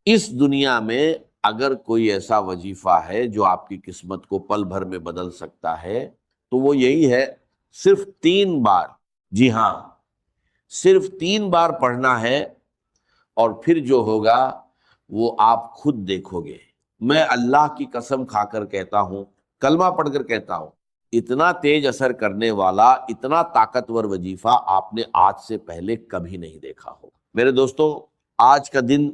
اس دنیا میں اگر کوئی ایسا وظیفہ ہے جو آپ کی قسمت کو پل بھر میں بدل سکتا ہے تو وہ یہی ہے، صرف 3 بار، جی ہاں صرف 3 بار پڑھنا ہے، اور پھر جو ہوگا وہ آپ خود دیکھو گے۔ میں اللہ کی قسم کھا کر کہتا ہوں، کلمہ پڑھ کر کہتا ہوں، اتنا تیز اثر کرنے والا، اتنا طاقتور وظیفہ آپ نے آج سے پہلے کبھی نہیں دیکھا ہو۔ میرے دوستو، آج کا دن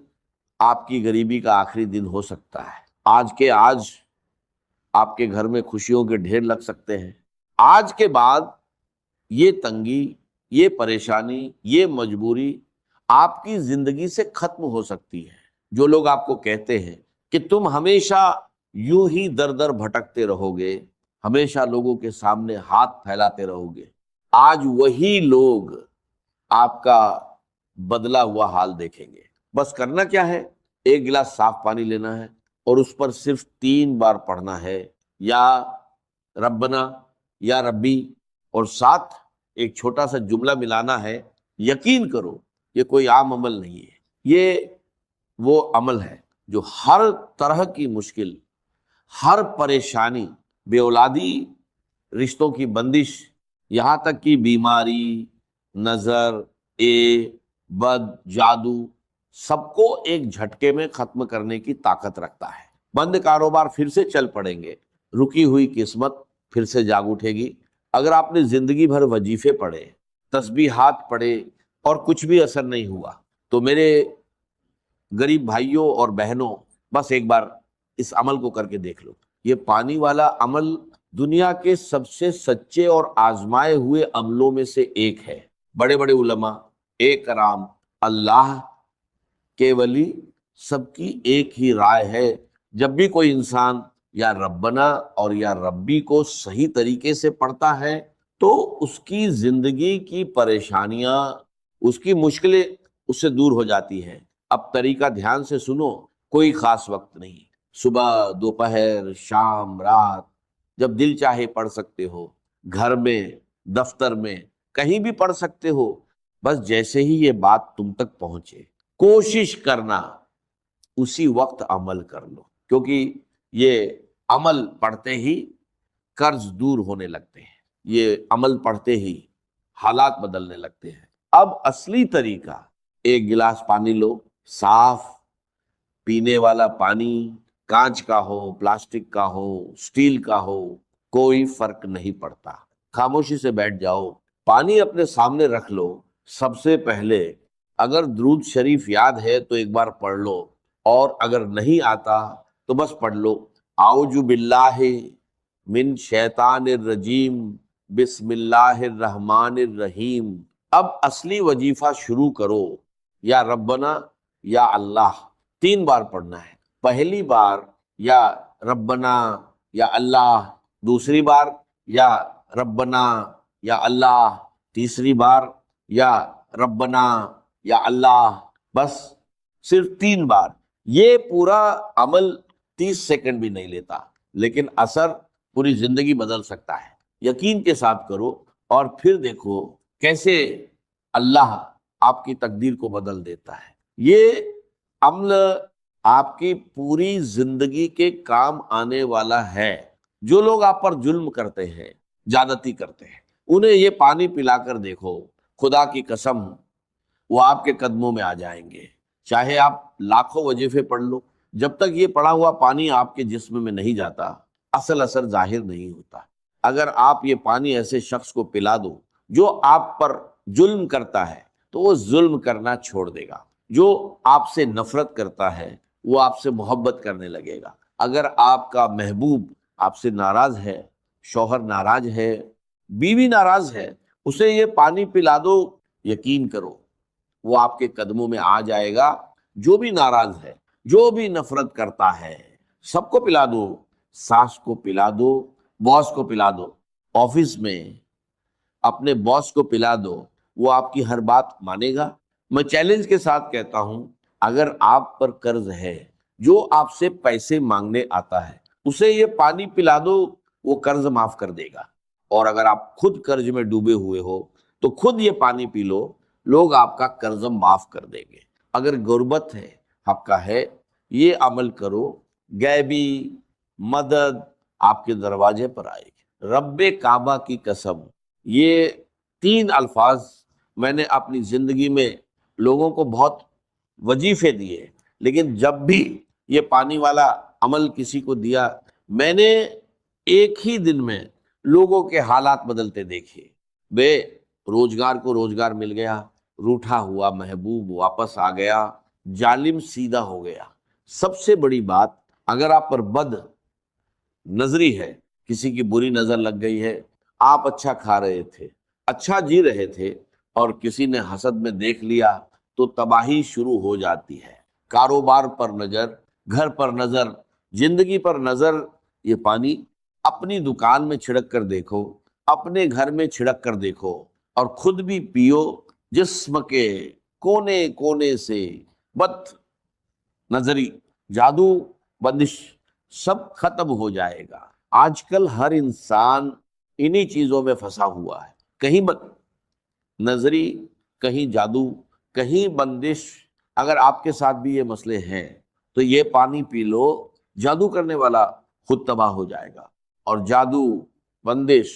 آپ کی غریبی کا آخری دن ہو سکتا ہے۔ آج کے آج آپ کے گھر میں خوشیوں کے ڈھیر لگ سکتے ہیں۔ آج کے بعد یہ تنگی، یہ پریشانی، یہ مجبوری آپ کی زندگی سے ختم ہو سکتی ہے۔ جو لوگ آپ کو کہتے ہیں کہ تم ہمیشہ یوں ہی در در بھٹکتے رہو گے، ہمیشہ لوگوں کے سامنے ہاتھ پھیلاتے رہو گے، آج وہی لوگ آپ کا بدلا ہوا حال دیکھیں گے۔ بس کرنا کیا ہے؟ ایک گلاس صاف پانی لینا ہے اور اس پر صرف 3 بار پڑھنا ہے، یا ربنا، یا ربی، اور ساتھ ایک چھوٹا سا جملہ ملانا ہے۔ یقین کرو یہ کوئی عام عمل نہیں ہے، یہ وہ عمل ہے جو ہر طرح کی مشکل، ہر پریشانی، بے اولادی، رشتوں کی بندش، یہاں تک کہ بیماری، نظر، بد، جادو، سب کو ایک جھٹکے میں ختم کرنے کی طاقت رکھتا ہے۔ بند کاروبار پھر سے چل پڑیں گے، رکی ہوئی قسمت پھر سے جاگ اٹھے گی۔ اگر آپ نے زندگی بھر وظیفے پڑھے، تسبیحات پڑھے اور کچھ بھی اثر نہیں ہوا، تو میرے غریب بھائیوں اور بہنوں، بس ایک بار اس عمل کو کر کے دیکھ لو۔ یہ پانی والا عمل دنیا کے سب سے سچے اور آزمائے ہوئے عملوں میں سے ایک ہے۔ بڑے بڑے علماء، ایک کرام، اللہ کے ولی، سب کی ایک ہی رائے ہے، جب بھی کوئی انسان یا ربنا اور یا ربی کو صحیح طریقے سے پڑھتا ہے تو اس کی زندگی کی پریشانیاں، اس کی مشکلیں اس سے دور ہو جاتی ہیں۔ اب طریقہ دھیان سے سنو، کوئی خاص وقت نہیں، صبح، دوپہر، شام، رات، جب دل چاہے پڑھ سکتے ہو، گھر میں، دفتر میں، کہیں بھی پڑھ سکتے ہو، بس جیسے ہی یہ بات تم تک پہنچے کوشش کرنا اسی وقت عمل کر لو، کیونکہ یہ عمل پڑھتے ہی قرض دور ہونے لگتے ہیں، یہ عمل پڑھتے ہی حالات بدلنے لگتے ہیں۔ اب اصلی طریقہ، ایک گلاس پانی لو، صاف پینے والا پانی، کانچ کا ہو، پلاسٹک کا ہو، سٹیل کا ہو، کوئی فرق نہیں پڑتا۔ خاموشی سے بیٹھ جاؤ، پانی اپنے سامنے رکھ لو۔ سب سے پہلے اگر درود شریف یاد ہے تو ایک بار پڑھ لو، اور اگر نہیں آتا تو بس پڑھ لو، اعوذ باللہ من شیطان الرجیم، بسم اللہ الرحمن الرحیم۔ اب اصلی وظیفہ شروع کرو، یا ربنا، یا اللہ، 3 بار پڑھنا ہے۔ پہلی بار یا ربنا یا اللہ، دوسری بار یا ربنا یا اللہ، تیسری بار یا ربنا یا اللہ، بس صرف 3 بار۔ یہ پورا عمل 30 سیکنڈ بھی نہیں لیتا، لیکن اثر پوری زندگی بدل سکتا ہے۔ یقین کے ساتھ کرو اور پھر دیکھو کیسے اللہ آپ کی تقدیر کو بدل دیتا ہے۔ یہ عمل آپ کی پوری زندگی کے کام آنے والا ہے۔ جو لوگ آپ پر ظلم کرتے ہیں، زیادتی کرتے ہیں، انہیں یہ پانی پلا کر دیکھو، خدا کی قسم وہ آپ کے قدموں میں آ جائیں گے۔ چاہے آپ لاکھوں وظیفے پڑھ لو، جب تک یہ پڑا ہوا پانی آپ کے جسم میں نہیں جاتا، اصل اثر ظاہر نہیں ہوتا۔ اگر آپ یہ پانی ایسے شخص کو پلا دو جو آپ پر ظلم کرتا ہے، تو وہ ظلم کرنا چھوڑ دے گا۔ جو آپ سے نفرت کرتا ہے وہ آپ سے محبت کرنے لگے گا۔ اگر آپ کا محبوب آپ سے ناراض ہے، شوہر ناراض ہے، بیوی ناراض ہے، اسے یہ پانی پلا دو، یقین کرو وہ آپ کے قدموں میں آ جائے گا۔ جو بھی ناراض ہے، جو بھی نفرت کرتا ہے، سب کو پلا دو، ساس کو پلا دو، باس کو پلا دو، آفس میں اپنے باس کو پلا دو، وہ آپ کی ہر بات مانے گا۔ میں چیلنج کے ساتھ کہتا ہوں، اگر آپ پر قرض ہے، جو آپ سے پیسے مانگنے آتا ہے، اسے یہ پانی پلا دو، وہ قرض معاف کر دے گا۔ اور اگر آپ خود قرض میں ڈوبے ہوئے ہو تو خود یہ پانی پی لو، لوگ آپ کا قرض معاف کر دیں گے۔ اگر غربت ہے، حق کا ہے یہ عمل کرو، غیبی مدد آپ کے دروازے پر آئے گی۔ رب کعبہ کی قسم، یہ 3 الفاظ میں نے اپنی زندگی میں لوگوں کو بہت وظیفے دیے، لیکن جب بھی یہ پانی والا عمل کسی کو دیا، میں نے ایک ہی دن میں لوگوں کے حالات بدلتے دیکھے۔ بے روزگار کو روزگار مل گیا، روٹھا ہوا محبوب واپس آ گیا، ظالم سیدھا ہو گیا۔ سب سے بڑی بات، اگر آپ پر بد نظری ہے، کسی کی بری نظر لگ گئی ہے، آپ اچھا کھا رہے تھے، اچھا جی رہے تھے، اور کسی نے حسد میں دیکھ لیا تو تباہی شروع ہو جاتی ہے۔ کاروبار پر نظر، گھر پر نظر، زندگی پر نظر، یہ پانی اپنی دکان میں چھڑک کر دیکھو، اپنے گھر میں چھڑک کر دیکھو، اور خود بھی پیو، جسم کے کونے کونے سے بد نظری، جادو، بندش سب ختم ہو جائے گا۔ آج کل ہر انسان انہی چیزوں میں پھنسا ہوا ہے، کہیں بد نظری، کہیں جادو، کہیں بندش۔ اگر آپ کے ساتھ بھی یہ مسئلے ہیں تو یہ پانی پی لو، جادو کرنے والا خود تباہ ہو جائے گا، اور جادو، بندش،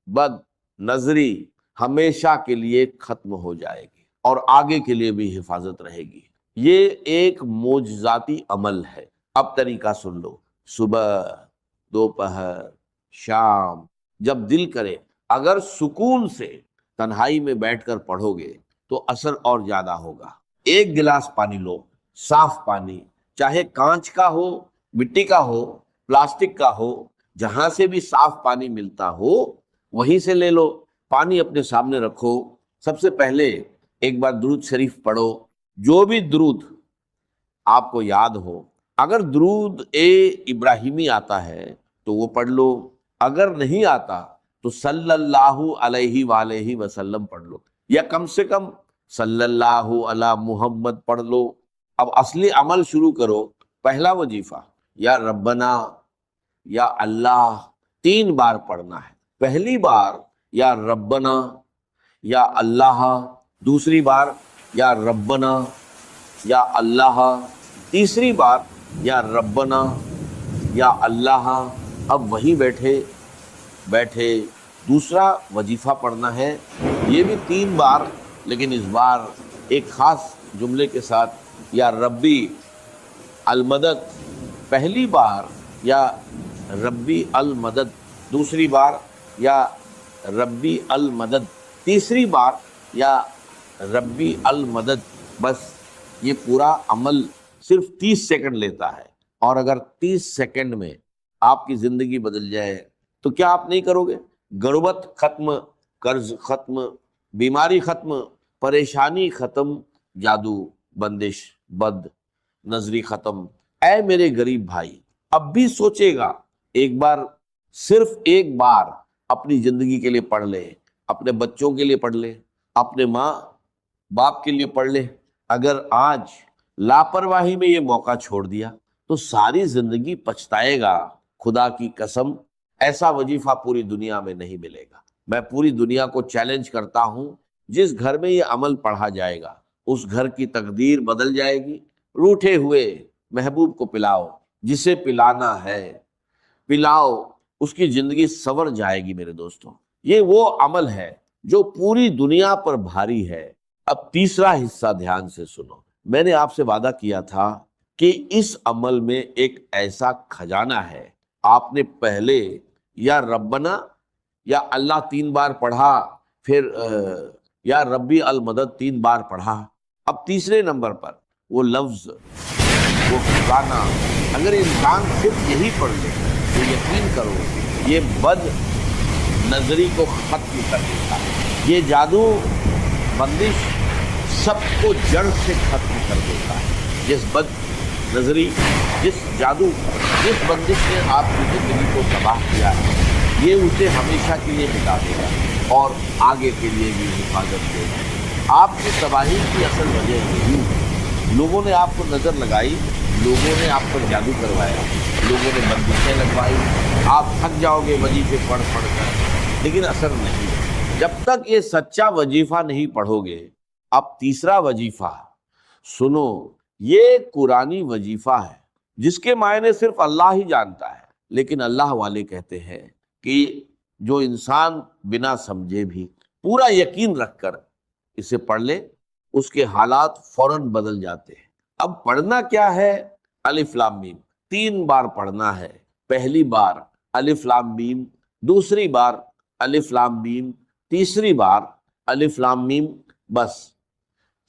بد نظری ہمیشہ کے لیے ختم ہو جائے گی، اور آگے کے لیے بھی حفاظت رہے گی۔ یہ ایک معجزاتی عمل ہے۔ اب طریقہ سن لو، صبح، دوپہر، شام، جب دل کرے، اگر سکون سے تنہائی میں بیٹھ کر پڑھو گے تو اثر اور زیادہ ہوگا۔ ایک گلاس پانی لو، صاف پانی، چاہے کانچ کا ہو، مٹی کا ہو، پلاسٹک کا ہو، جہاں سے بھی صاف پانی ملتا ہو وہیں سے لے لو۔ پانی اپنے سامنے رکھو، سب سے پہلے ایک بار درود شریف پڑھو، جو بھی درود آپ کو یاد ہو۔ اگر درود ابراہیمی آتا ہے تو وہ پڑھ لو، اگر نہیں آتا تو صلی اللہ علیہ وآلہ وسلم پڑھ لو، یا کم سے کم صلی اللہ علی محمد پڑھ لو۔ اب اصلی عمل شروع کرو۔ پہلا وظیفہ، یا ربنا، یا اللہ، 3 بار پڑھنا ہے۔ پہلی بار یا ربنا، یا اللہ، دوسری بار یا ربنا، یا اللہ، تیسری بار یا ربنا، یا اللہ۔ اب وہیں بیٹھے دوسرا وظیفہ پڑھنا ہے، یہ بھی 3 بار، لیکن اس بار ایک خاص جملے کے ساتھ، یا ربی المدد۔ پہلی بار یا ربی المدد، دوسری بار یا ربی المدد، تیسری بار یا ربی المدد۔ بس یہ پورا عمل صرف 30 سیکنڈ لیتا ہے، اور اگر 30 سیکنڈ میں آپ کی زندگی بدل جائے تو کیا آپ نہیں کرو گے؟ غربت ختم، قرض ختم، بیماری ختم، پریشانی ختم، جادو، بندش، بد نظری ختم۔ اے میرے غریب بھائی، اب بھی سوچے گا، ایک بار، صرف ایک بار اپنی زندگی کے لیے پڑھ لے، اپنے بچوں کے لیے پڑھ لے، اپنے ماں باپ کے لیے پڑھ لے۔ اگر آج لاپرواہی میں یہ موقع چھوڑ دیا تو ساری زندگی پچھتائے گا۔ خدا کی قسم، ایسا وظیفہ پوری دنیا میں نہیں ملے گا۔ میں پوری دنیا کو چیلنج کرتا ہوں، جس گھر میں یہ عمل پڑھا جائے گا اس گھر کی تقدیر بدل جائے گی۔ روٹھے ہوئے محبوب کو پلاؤ، جسے پلانا ہے پلاؤ، اس کی زندگی سنور جائے گی۔ میرے دوستوں، یہ وہ عمل ہے جو پوری دنیا پر بھاری ہے۔ اب تیسرا حصہ دھیان سے سنو۔ میں نے آپ سے وعدہ کیا تھا کہ اس عمل میں ایک ایسا خزانہ ہے۔ آپ نے پہلے یا ربنا یا اللہ 3 بار پڑھا، پھر یا ربی المدد 3 بار پڑھا، اب تیسرے نمبر پر وہ لفظ، وہ خزانہ، اگر انسان صرف یہی پڑھ لے تو یقین کرو یہ بد نظری کو ختم کر دیتا ہے۔ یہ جادو، بندش سب کو جڑ سے ختم کر دیتا ہے۔ جس بد نظری، جس جادو، جس بندش نے آپ کی زندگی کو تباہ کیا ہے، یہ اسے ہمیشہ کے لیے مٹا دے گا، اور آگے کے لیے بھی حفاظت دے گا۔ آپ کی تباہی کی اصل وجہ یہی ہے، لوگوں نے آپ کو نظر لگائی، لوگوں نے آپ پر جادو کروایا، لوگوں نے بندشیں لگوائی، آپ تھک جاؤ گے وظیفے پڑھ کر، لیکن اثر نہیں۔ جب تک یہ سچا وظیفہ نہیں پڑھو گے۔ اب تیسرا وظیفہ سنو، یہ قرآنی وظیفہ ہے جس کے معنی صرف اللہ ہی جانتا ہے، لیکن اللہ والے کہتے ہیں کہ جو انسان بنا سمجھے بھی پورا یقین رکھ کر اسے پڑھ لے، اس کے حالات فوراً بدل جاتے ہیں۔ اب پڑھنا کیا ہے؟ الف لام میم 3 بار پڑھنا ہے۔ پہلی بار الف لام میم، دوسری بار الف لام میم، تیسری بار الف لام میم، بس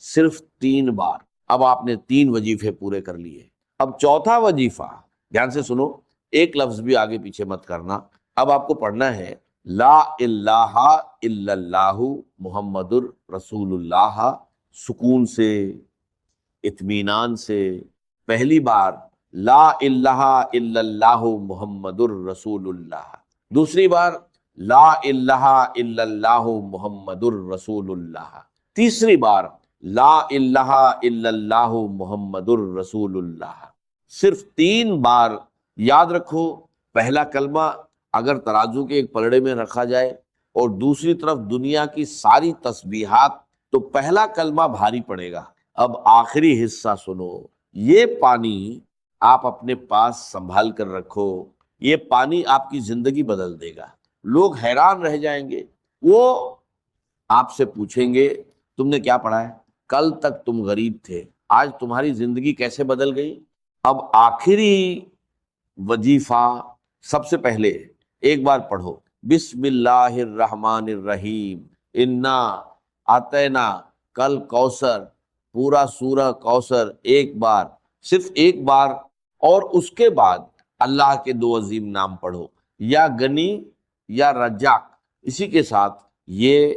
صرف 3 بار۔ اب آپ نے 3 وظیفے پورے کر لیے۔ اب چوتھا وظیفہ، دھیان سے سنو، ایک لفظ بھی آگے پیچھے مت کرنا۔ اب آپ کو پڑھنا ہے لا الہ الا اللہ محمد الرسول اللہ، سکون سے، اطمینان سے۔ پہلی بار لا الہ الا اللہ محمد الرسول اللہ، دوسری بار لا الہ الا اللہ محمد الرسول اللہ، تیسری بار لا الہ الا اللہ محمد الرسول اللہ۔ صرف 3 بار یاد رکھو۔ پہلا کلمہ اگر ترازو کے ایک پلڑے میں رکھا جائے اور دوسری طرف دنیا کی ساری تسبیحات، تو پہلا کلمہ بھاری پڑے گا۔ اب آخری حصہ سنو، یہ پانی آپ اپنے پاس سنبھال کر رکھو، یہ پانی آپ کی زندگی بدل دے گا۔ لوگ حیران رہ جائیں گے، وہ آپ سے پوچھیں گے تم نے کیا پڑھا ہے؟ کل تک تم غریب تھے، آج تمہاری زندگی کیسے بدل گئی؟ اب آخری وظیفہ سب سے پہلے ایک بار پڑھو بسم اللہ الرحمن الرحیم انا اعطینا کل کوثر، پورا سورہ کوثر ایک بار، صرف ایک بار، اور اس کے بعد اللہ کے 2 عظیم نام پڑھو، یا غنی یا رزاق۔ اسی کے ساتھ یہ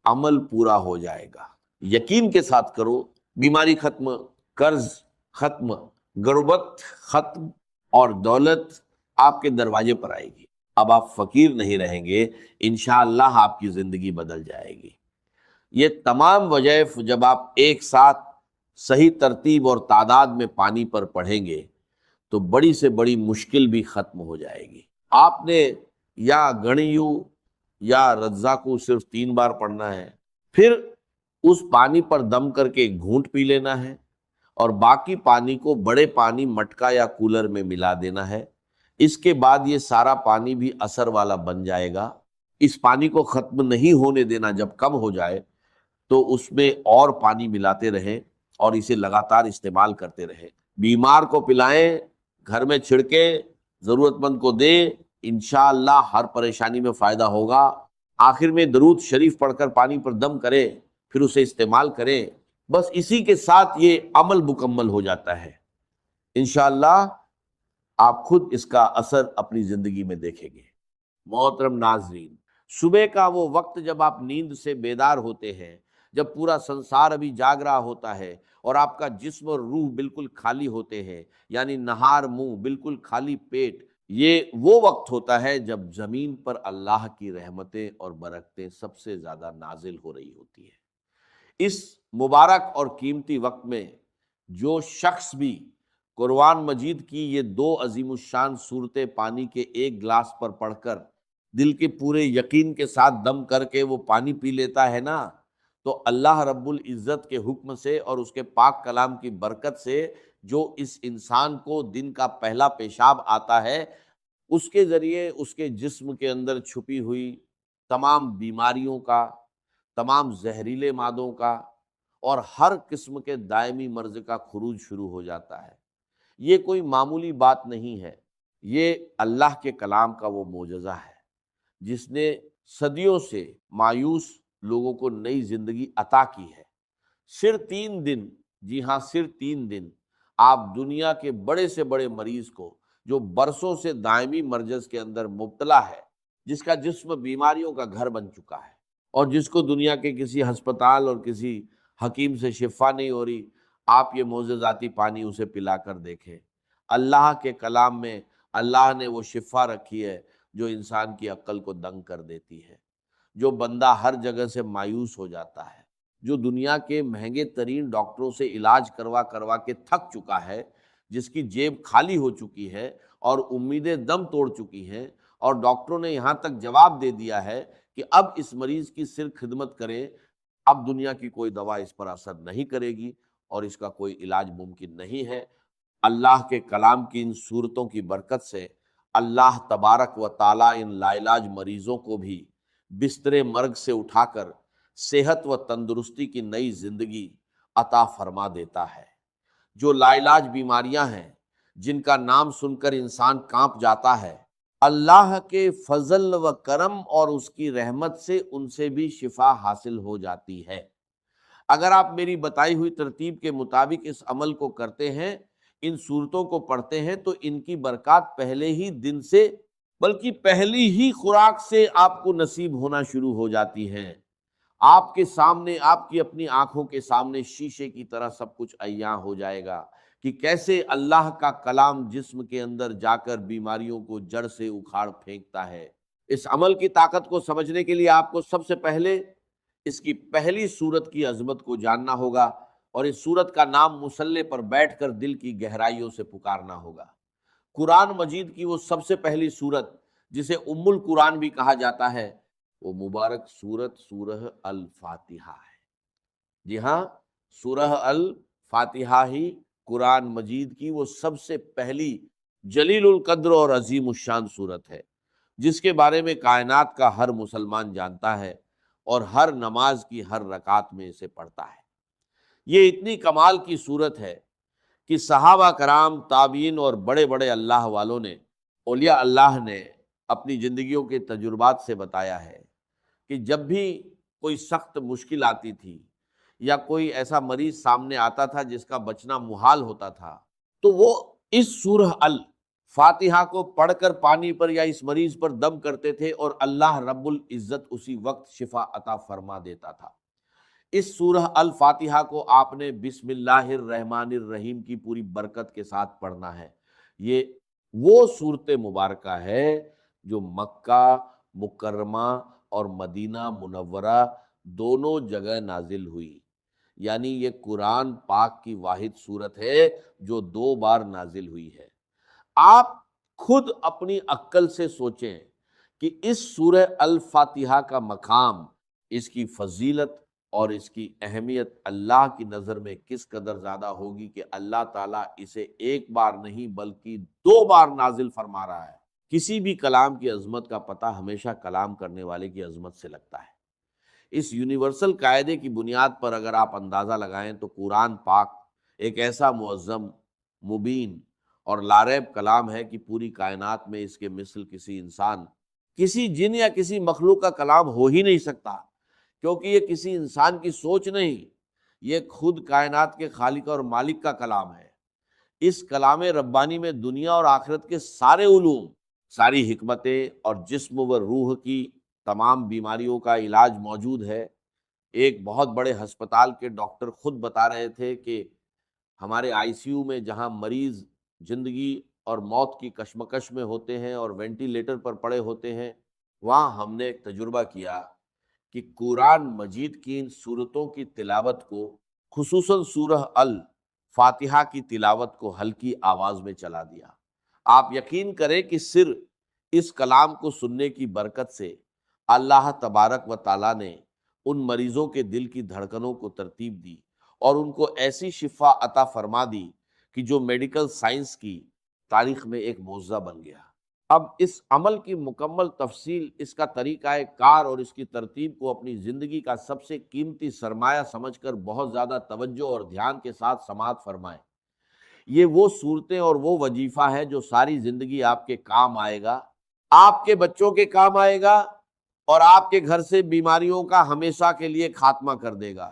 عمل پورا ہو جائے گا۔ یقین کے ساتھ کرو، بیماری ختم، قرض ختم، غربت ختم، اور دولت آپ کے دروازے پر آئے گی۔ اب آپ فقیر نہیں رہیں گے، انشاءاللہ آپ کی زندگی بدل جائے گی۔ یہ تمام وظائف جب آپ ایک ساتھ صحیح ترتیب اور تعداد میں پانی پر پڑھیں گے تو بڑی سے بڑی مشکل بھی ختم ہو جائے گی۔ آپ نے یا گنیو یا رزاقو صرف 3 بار پڑھنا ہے، پھر اس پانی پر دم کر کے ایک گھونٹ پی لینا ہے، اور باقی پانی کو بڑے پانی مٹکا یا کولر میں ملا دینا ہے۔ اس کے بعد یہ سارا پانی بھی اثر والا بن جائے گا۔ اس پانی کو ختم نہیں ہونے دینا، جب کم ہو جائے تو اس میں اور پانی ملاتے رہیں اور اسے لگاتار استعمال کرتے رہیں۔ بیمار کو پلائیں، گھر میں چھڑکیں، ضرورت مند کو دیں، انشاءاللہ ہر پریشانی میں فائدہ ہوگا۔ آخر میں درود شریف پڑھ کر پانی پر دم کریں، پھر اسے استعمال کریں، بس اسی کے ساتھ یہ عمل مکمل ہو جاتا ہے۔ انشاءاللہ آپ خود اس کا اثر اپنی زندگی میں دیکھیں گے۔ محترم ناظرین، صبح کا وہ وقت جب آپ نیند سے بیدار ہوتے ہیں، جب پورا سنسار ابھی جاگ رہا ہوتا ہے اور آپ کا جسم اور روح بالکل خالی ہوتے ہیں، یعنی نہار منہ، بالکل خالی پیٹ، یہ وہ وقت ہوتا ہے جب زمین پر اللہ کی رحمتیں اور برکتیں سب سے زیادہ نازل ہو رہی ہوتی ہیں۔ اس مبارک اور قیمتی وقت میں جو شخص بھی قرآن مجید کی یہ 2 عظیم الشان صورتیں پانی کے ایک گلاس پر پڑھ کر دل کے پورے یقین کے ساتھ دم کر کے وہ پانی پی لیتا ہے نا، تو اللہ رب العزت کے حکم سے اور اس کے پاک کلام کی برکت سے جو اس انسان کو دن کا پہلا پیشاب آتا ہے، اس کے ذریعے اس کے جسم کے اندر چھپی ہوئی تمام بیماریوں کا، تمام زہریلے مادوں کا اور ہر قسم کے دائمی مرض کا خروج شروع ہو جاتا ہے۔ یہ کوئی معمولی بات نہیں ہے، یہ اللہ کے کلام کا وہ معجزہ ہے جس نے صدیوں سے مایوس لوگوں کو نئی زندگی عطا کی ہے۔ صرف 3 دن، جی ہاں صرف 3 دن، آپ دنیا کے بڑے سے بڑے مریض کو جو برسوں سے دائمی مرض کے اندر مبتلا ہے، جس کا جسم بیماریوں کا گھر بن چکا ہے اور جس کو دنیا کے کسی ہسپتال اور کسی حکیم سے شفا نہیں ہو رہی، آپ یہ معجزاتی پانی اسے پلا کر دیکھیں۔ اللہ کے کلام میں اللہ نے وہ شفا رکھی ہے جو انسان کی عقل کو دنگ کر دیتی ہے۔ جو بندہ ہر جگہ سے مایوس ہو جاتا ہے، جو دنیا کے مہنگے ترین ڈاکٹروں سے علاج کروا کروا کے تھک چکا ہے، جس کی جیب خالی ہو چکی ہے اور امیدیں دم توڑ چکی ہیں، اور ڈاکٹروں نے یہاں تک جواب دے دیا ہے کہ اب اس مریض کی صرف خدمت کریں، اب دنیا کی کوئی دوا اس پر اثر نہیں کرے گی، اور اس کا کوئی علاج ممکن نہیں ہے۔ اللہ کے کلام کی ان صورتوں کی برکت سے اللہ تبارک و تعالیٰ ان لا علاج مریضوں کو بھی بستر مرگ سے اٹھا کر صحت و تندرستی کی نئی زندگی عطا فرما دیتا ہے۔ جو لا علاج بیماریاں ہیں جن کا نام سن کر انسان کانپ جاتا ہے، اللہ کے فضل و کرم اور اس کی رحمت سے ان سے بھی شفا حاصل ہو جاتی ہے۔ اگر آپ میری بتائی ہوئی ترتیب کے مطابق اس عمل کو کرتے ہیں، ان صورتوں کو پڑھتے ہیں، تو ان کی برکات پہلے ہی دن سے بلکہ پہلی ہی خوراک سے آپ کو نصیب ہونا شروع ہو جاتی ہیں۔ آپ کے سامنے، آپ کی اپنی آنکھوں کے سامنے شیشے کی طرح سب کچھ عیاں ہو جائے گا کہ کیسے اللہ کا کلام جسم کے اندر جا کر بیماریوں کو جڑ سے اکھاڑ پھینکتا ہے۔ اس عمل کی طاقت کو سمجھنے کے لیے آپ کو سب سے پہلے اس کی پہلی صورت کی عظمت کو جاننا ہوگا، اور اس صورت کا نام مصلے پر بیٹھ کر دل کی گہرائیوں سے پکارنا ہوگا۔ قرآن مجید کی وہ سب سے پہلی صورت جسے ام القرآن بھی کہا جاتا ہے، وہ مبارک صورت سورہ الفاتحہ ہے۔ جی ہاں، سورہ الفاتحہ ہی قرآن مجید کی وہ سب سے پہلی جلیل القدر اور عظیم الشان صورت ہے، جس کے بارے میں کائنات کا ہر مسلمان جانتا ہے اور ہر نماز کی ہر رکعت میں اسے پڑھتا ہے۔ یہ اتنی کمال کی صورت ہے کہ صحابہ کرام، تابعین اور بڑے بڑے اللہ والوں نے، اولیاء اللہ نے اپنی زندگیوں کے تجربات سے بتایا ہے کہ جب بھی کوئی سخت مشکل آتی تھی یا کوئی ایسا مریض سامنے آتا تھا جس کا بچنا محال ہوتا تھا، تو وہ اس سورہ الفاتحہ کو پڑھ کر پانی پر یا اس مریض پر دم کرتے تھے اور اللہ رب العزت اسی وقت شفا عطا فرما دیتا تھا۔ اس سورہ الفاتحہ کو آپ نے بسم اللہ الرحمن الرحیم کی پوری برکت کے ساتھ پڑھنا ہے۔ یہ وہ صورت مبارکہ ہے جو مکہ مکرمہ اور مدینہ منورہ دونوں جگہ نازل ہوئی، یعنی یہ قرآن پاک کی واحد صورت ہے جو 2 بار نازل ہوئی ہے۔ آپ خود اپنی عقل سے سوچیں کہ اس سورہ الفاتحہ کا مقام، اس کی فضیلت اور اس کی اہمیت اللہ کی نظر میں کس قدر زیادہ ہوگی کہ اللہ تعالیٰ اسے 1 بار نہیں بلکہ 2 بار نازل فرما رہا ہے۔ کسی بھی کلام کی عظمت کا پتہ ہمیشہ کلام کرنے والے کی عظمت سے لگتا ہے۔ اس یونیورسل قاعدے کی بنیاد پر اگر آپ اندازہ لگائیں تو قرآن پاک ایک ایسا معظم، مبین اور لاریب کلام ہے کہ پوری کائنات میں اس کے مثل کسی انسان، کسی جن یا کسی مخلوق کا کلام ہو ہی نہیں سکتا، کیونکہ یہ کسی انسان کی سوچ نہیں، یہ خود کائنات کے خالق اور مالک کا کلام ہے۔ اس کلام ربانی میں دنیا اور آخرت کے سارے علوم، ساری حکمتیں اور جسم و روح کی تمام بیماریوں کا علاج موجود ہے۔ ایک بہت بڑے ہسپتال کے ڈاکٹر خود بتا رہے تھے کہ ہمارے آئی سی یو میں جہاں مریض زندگی اور موت کی کشمکش میں ہوتے ہیں اور وینٹیلیٹر پر پڑے ہوتے ہیں، وہاں ہم نے ایک تجربہ کیا کہ قرآن مجید کی ان صورتوں کی تلاوت کو، خصوصاً سورہ الفاتحہ کی تلاوت کو ہلکی آواز میں چلا دیا۔ آپ یقین کریں کہ صرف اس کلام کو سننے کی برکت سے اللہ تبارک و تعالیٰ نے ان مریضوں کے دل کی دھڑکنوں کو ترتیب دی اور ان کو ایسی شفا عطا فرما دی کہ جو میڈیکل سائنس کی تاریخ میں ایک معجزہ بن گیا۔ اب اس عمل کی مکمل تفصیل، اس کا طریقہ کار اور اس کی ترتیب کو اپنی زندگی کا سب سے قیمتی سرمایہ سمجھ کر بہت زیادہ توجہ اور دھیان کے ساتھ سماعت فرمائیں۔ یہ وہ صورتیں اور وہ وظیفہ ہے جو ساری زندگی آپ کے کام آئے گا، آپ کے بچوں کے کام آئے گا اور آپ کے گھر سے بیماریوں کا ہمیشہ کے لیے خاتمہ کر دے گا۔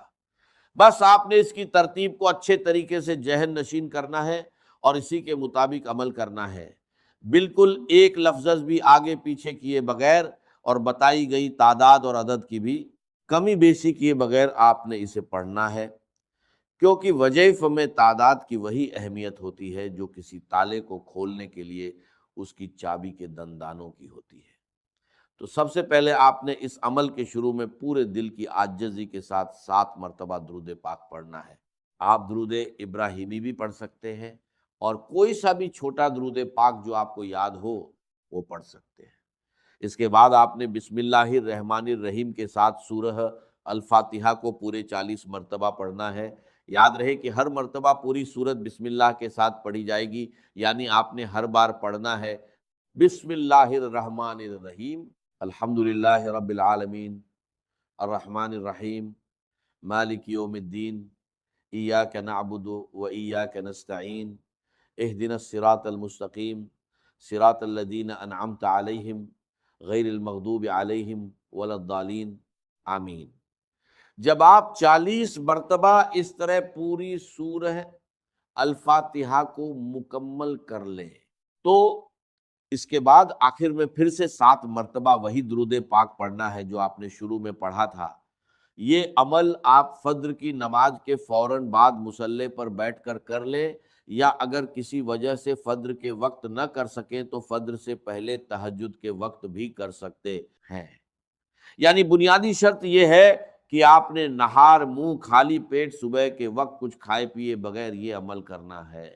بس آپ نے اس کی ترتیب کو اچھے طریقے سے ذہن نشین کرنا ہے اور اسی کے مطابق عمل کرنا ہے، بالکل ایک لفظ بھی آگے پیچھے کیے بغیر اور بتائی گئی تعداد اور عدد کی بھی کمی بیشی کیے بغیر آپ نے اسے پڑھنا ہے، کیونکہ وظیفے میں تعداد کی وہی اہمیت ہوتی ہے جو کسی تالے کو کھولنے کے لیے اس کی چابی کے دندانوں کی ہوتی ہے۔ تو سب سے پہلے آپ نے اس عمل کے شروع میں پورے دل کی عاجزی کے ساتھ 7 مرتبہ درود پاک پڑھنا ہے۔ آپ درود ابراہیمی بھی پڑھ سکتے ہیں اور کوئی سا بھی چھوٹا درود پاک جو آپ کو یاد ہو وہ پڑھ سکتے ہیں۔ اس کے بعد آپ نے بسم اللہ الرحمن الرحیم کے ساتھ سورہ الفاتحہ کو پورے 40 مرتبہ پڑھنا ہے۔ یاد رہے کہ ہر مرتبہ پوری سورت بسم اللہ کے ساتھ پڑھی جائے گی، یعنی آپ نے ہر بار پڑھنا ہے بسم اللہ الرحمن الرحیم، الحمد للہ رب العالمین، الرحمن الرحیم، مالک یوم الدین، ایاک نعبد و ایاک نستعین، اہدنا الصراط المستقیم، صراط الذین انعمت علیہم غیر المغضوب علیہم ولا الضالین، آمین۔ جب آپ 40 مرتبہ اس طرح پوری سورہ الفاتحہ کو مکمل کر لیں تو اس کے بعد آخر میں پھر سے 7 مرتبہ وہی درود پاک پڑھنا ہے جو آپ نے شروع میں پڑھا تھا۔ یہ عمل آپ فجر کی نماز کے فوراً بعد مصلی پر بیٹھ کر لیں، یا اگر کسی وجہ سے فجر کے وقت نہ کر سکیں تو فجر سے پہلے تہجد کے وقت بھی کر سکتے ہیں۔ یعنی بنیادی شرط یہ ہے کہ آپ نے نہار منہ خالی پیٹ صبح کے وقت کچھ کھائے پیے بغیر یہ عمل کرنا ہے۔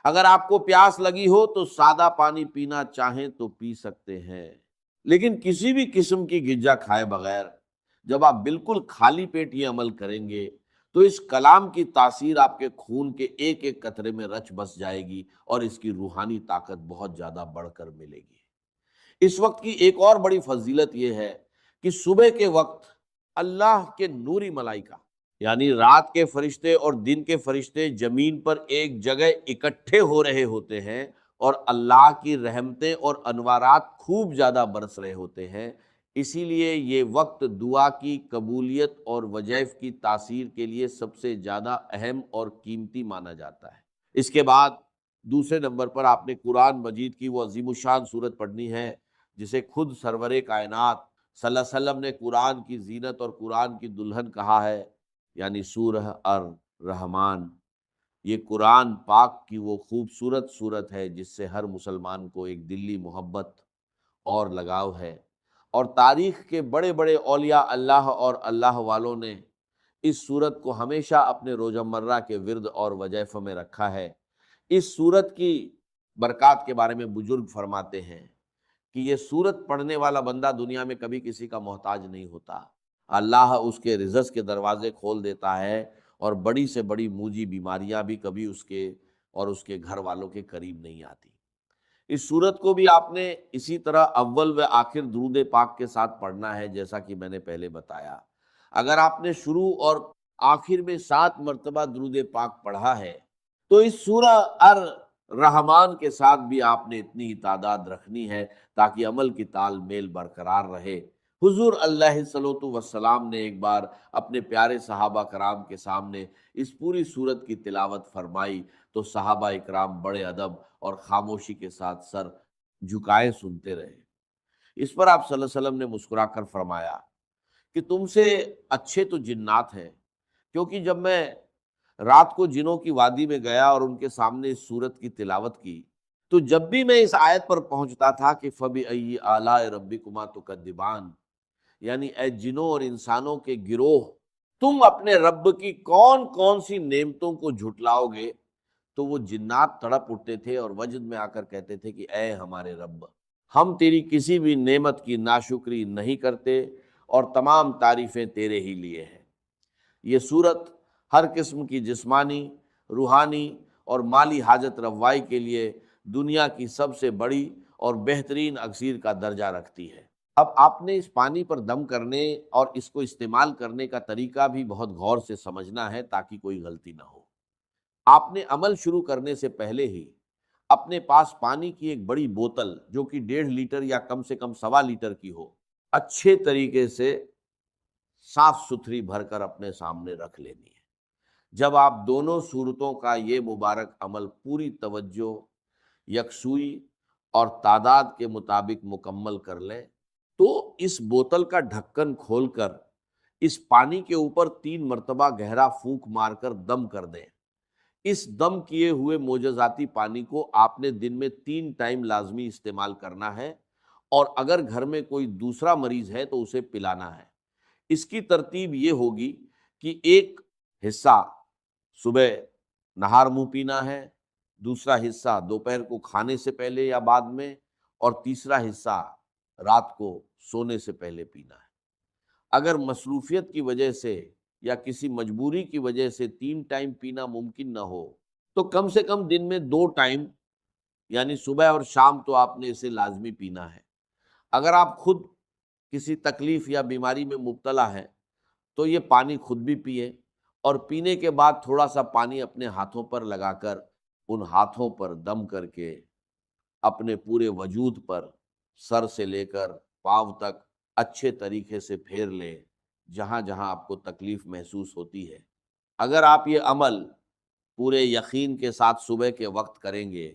اگر آپ کو پیاس لگی ہو تو سادہ پانی پینا چاہیں تو پی سکتے ہیں، لیکن کسی بھی قسم کی غذا کھائے بغیر جب آپ بالکل خالی پیٹ یہ عمل کریں گے تو اس کلام کی تاثیر آپ کے خون کے ایک ایک قطرے میں رچ بس جائے گی اور اس کی روحانی طاقت بہت زیادہ بڑھ کر ملے گی۔ اس وقت کی ایک اور بڑی فضیلت یہ ہے کہ صبح کے وقت اللہ کے نوری ملائکہ، یعنی رات کے فرشتے اور دن کے فرشتے زمین پر ایک جگہ اکٹھے ہو رہے ہوتے ہیں اور اللہ کی رحمتیں اور انوارات خوب زیادہ برس رہے ہوتے ہیں۔ اسی لیے یہ وقت دعا کی قبولیت اور وظائف کی تاثیر کے لیے سب سے زیادہ اہم اور قیمتی مانا جاتا ہے۔ اس کے بعد دوسرے نمبر پر آپ نے قرآن مجید کی وہ عظیم الشان سورت پڑھنی ہے جسے خود سرور کائنات صلی اللہ علیہ وسلم نے قرآن کی زینت اور قرآن کی دلہن کہا ہے، یعنی سورہ الرحمن۔ یہ قرآن پاک کی وہ خوبصورت سورت ہے جس سے ہر مسلمان کو ایک دلی محبت اور لگاؤ ہے، اور تاریخ کے بڑے بڑے اولیاء اللہ اور اللہ والوں نے اس سورت کو ہمیشہ اپنے روزمرہ کے ورد اور وظائف میں رکھا ہے۔ اس سورت کی برکات کے بارے میں بزرگ فرماتے ہیں کہ یہ سورت پڑھنے والا بندہ دنیا میں کبھی کسی کا محتاج نہیں ہوتا، اللہ اس کے رزق کے دروازے کھول دیتا ہے، اور بڑی سے بڑی موجی بیماریاں بھی کبھی اس کے اور اس کے گھر والوں کے قریب نہیں آتی۔ اس سورت کو بھی آپ نے اسی طرح اول و آخر درود پاک کے ساتھ پڑھنا ہے جیسا کہ میں نے پہلے بتایا۔ اگر آپ نے شروع اور آخر میں 7 مرتبہ درود پاک پڑھا ہے تو اس سورہ الرحمن کے ساتھ بھی آپ نے اتنی ہی تعداد رکھنی ہے تاکہ عمل کی تال میل برقرار رہے۔ حضور علیہ الصلوۃ والسلام نے ایک بار اپنے پیارے صحابہ کرام کے سامنے اس پوری سورت کی تلاوت فرمائی تو صحابہ اکرام بڑے ادب اور خاموشی کے ساتھ سر جھکائے سنتے رہے۔ اس پر آپ صلی اللہ علیہ وسلم نے مسکرا کر فرمایا کہ تم سے اچھے تو جنات ہیں، کیونکہ جب میں رات کو جنوں کی وادی میں گیا اور ان کے سامنے اس سورت کی تلاوت کی تو جب بھی میں اس آیت پر پہنچتا تھا کہ فَبِأَيِّ آلَاءِ رَبِّكُمَا تُكَذِّبَانِ، یعنی اے جنوں اور انسانوں کے گروہ، تم اپنے رب کی کون کون سی نعمتوں کو جھٹلاؤ گے، تو وہ جنات تڑپ اٹھتے تھے اور وجد میں آ کر کہتے تھے کہ اے ہمارے رب، ہم تیری کسی بھی نعمت کی ناشکری نہیں کرتے اور تمام تعریفیں تیرے ہی لیے ہیں۔ یہ سورت ہر قسم کی جسمانی، روحانی اور مالی حاجت روائی کے لیے دنیا کی سب سے بڑی اور بہترین اکسیر کا درجہ رکھتی ہے۔ اب آپ نے اس پانی پر دم کرنے اور اس کو استعمال کرنے کا طریقہ بھی بہت غور سے سمجھنا ہے تاکہ کوئی غلطی نہ ہو۔ آپ نے عمل شروع کرنے سے پہلے ہی اپنے پاس پانی کی ایک بڑی بوتل جو کہ 1.5 لیٹر یا کم سے کم 1.25 لیٹر کی ہو، اچھے طریقے سے صاف ستھری بھر کر اپنے سامنے رکھ لینی ہے۔ جب آپ دونوں صورتوں کا یہ مبارک عمل پوری توجہ، یکسوئی اور تعداد کے مطابق مکمل کر لیں تو اس بوتل کا ڈھکن کھول کر اس پانی کے اوپر 3 مرتبہ گہرا پھونک مار کر دم کر دیں۔ اس دم کیے ہوئے معجزاتی پانی کو آپ نے دن میں 3 ٹائم لازمی استعمال کرنا ہے، اور اگر گھر میں کوئی دوسرا مریض ہے تو اسے پلانا ہے۔ اس کی ترتیب یہ ہوگی کہ ایک حصہ صبح نہار منہ پینا ہے، دوسرا حصہ دوپہر کو کھانے سے پہلے یا بعد میں، اور تیسرا حصہ رات کو سونے سے پہلے پینا ہے۔ اگر مصروفیت کی وجہ سے یا کسی مجبوری کی وجہ سے 3 ٹائم پینا ممکن نہ ہو تو کم سے کم دن میں 2 ٹائم یعنی صبح اور شام تو آپ نے اسے لازمی پینا ہے۔ اگر آپ خود کسی تکلیف یا بیماری میں مبتلا ہیں تو یہ پانی خود بھی پیے، اور پینے کے بعد تھوڑا سا پانی اپنے ہاتھوں پر لگا کر ان ہاتھوں پر دم کر کے اپنے پورے وجود پر سر سے لے کر پاؤں تک اچھے طریقے سے پھیر لیں جہاں جہاں آپ کو تکلیف محسوس ہوتی ہے۔ اگر آپ یہ عمل پورے یقین کے ساتھ صبح کے وقت کریں گے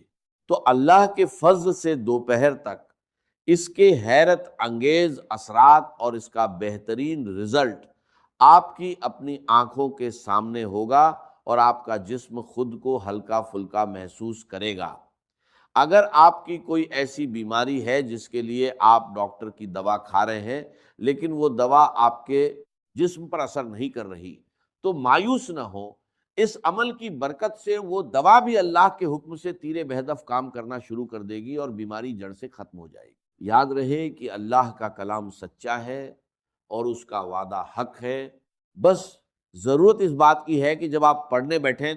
تو اللہ کے فضل سے دوپہر تک اس کے حیرت انگیز اثرات اور اس کا بہترین رزلٹ آپ کی اپنی آنکھوں کے سامنے ہوگا، اور آپ کا جسم خود کو ہلکا پھلکا محسوس کرے گا۔ اگر آپ کی کوئی ایسی بیماری ہے جس کے لیے آپ ڈاکٹر کی دوا کھا رہے ہیں لیکن وہ دوا آپ کے جسم پر اثر نہیں کر رہی، تو مایوس نہ ہو، اس عمل کی برکت سے وہ دوا بھی اللہ کے حکم سے تیر بہدف کام کرنا شروع کر دے گی اور بیماری جڑ سے ختم ہو جائے گی۔ یاد رہے کہ اللہ کا کلام سچا ہے اور اس کا وعدہ حق ہے، بس ضرورت اس بات کی ہے کہ جب آپ پڑھنے بیٹھیں